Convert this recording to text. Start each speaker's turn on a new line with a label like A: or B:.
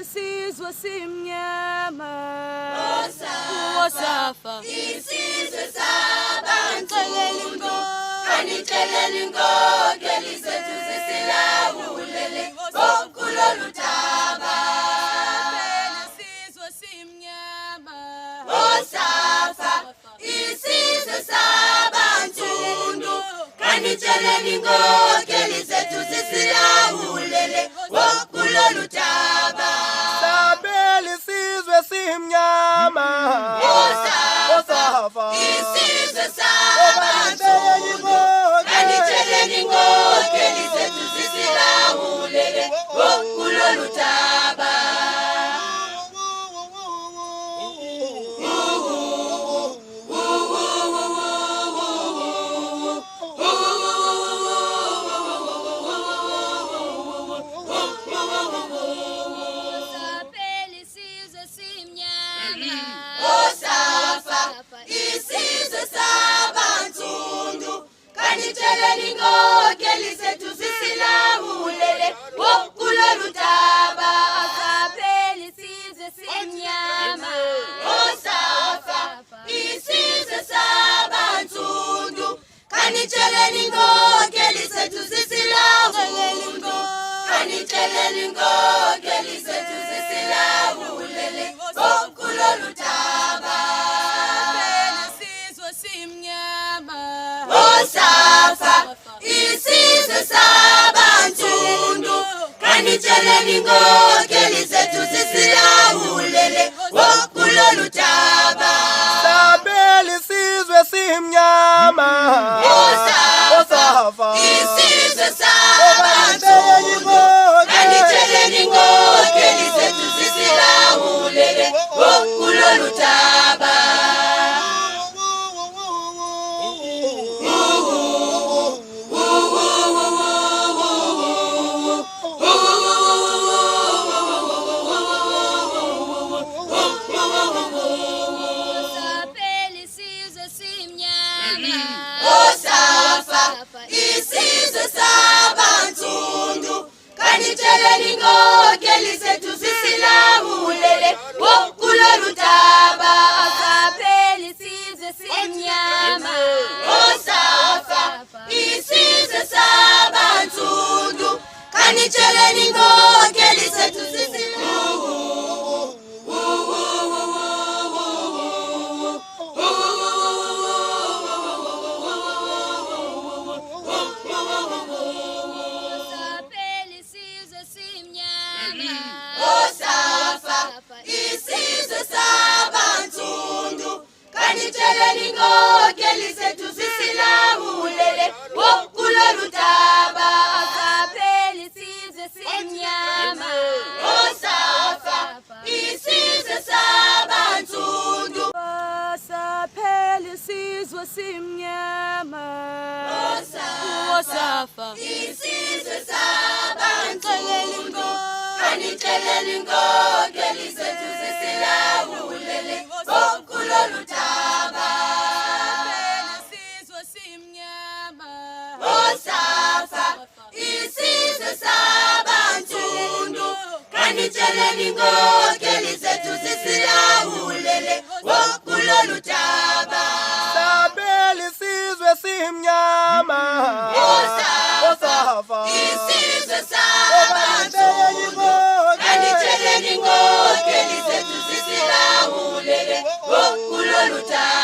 A: isizwe simnyama
B: Wosafa
A: isizwe sabantu
B: kanixeleli inkokeli zethu zisilawulele kulolu daba.
A: isizwe simnyama
B: Wosafa isizwe sabantu kanixeleli inkokeli zethu zisilawulele kulolu daba.
C: Sabeli isizwe simnyama
B: Wosafa isizwe sabantu kanixeleli inkokeli zethu zisilawulele kulolu daba. Wosafa isizwe sabantu kanixeleli inkokeli zethu zisilawulele kulolu daba.
A: isizwe simnyama
B: Wosafa isizwe sabantu kanixeleli inkokeli zethu zisilawulele kanixeleli inkokeli zethu zisilawulele kulolu daba.
A: isizwe simnyama
B: Wosafa isizwe sabantu kanixeleli inkokeli zethu zisilawulele kulolu daba.
C: Sabeli isizwe simnyama
B: Wosafa isizwe sabantu kanixeleli inkokeli zethu zisilawulele kulolu daba.
A: isizwe simnyama
B: Wosafa isizwe sabantu kanixeleli inkokeli zethu zisilawulele kulolu daba.
A: isizwe simnyama
B: Wosafa isizwe sabantu kanixeleli inkokeli zethu
A: isizwe simnyama
B: Wosafa isizwe sabantu kanixeleli inkokeli zethu zisilawulele kulolu daba.
A: isizwe simnyama
B: Wosafa isizwe sabantu
A: isizwe simnyama
B: Wosafa isizwe sabantu kanixeleli inkokeli zethu zisilawulele kulolu daba.
A: isizwe simnyama
B: Wosafa isizwe sabantu kanixeleli inkokeli zethu zisilawulele kulolu daba.
C: Sabeli isizwe simnyama
B: Wosafa isizwe sabantu kanixeleli inkokeli zethu zisilawulele kulolu daba.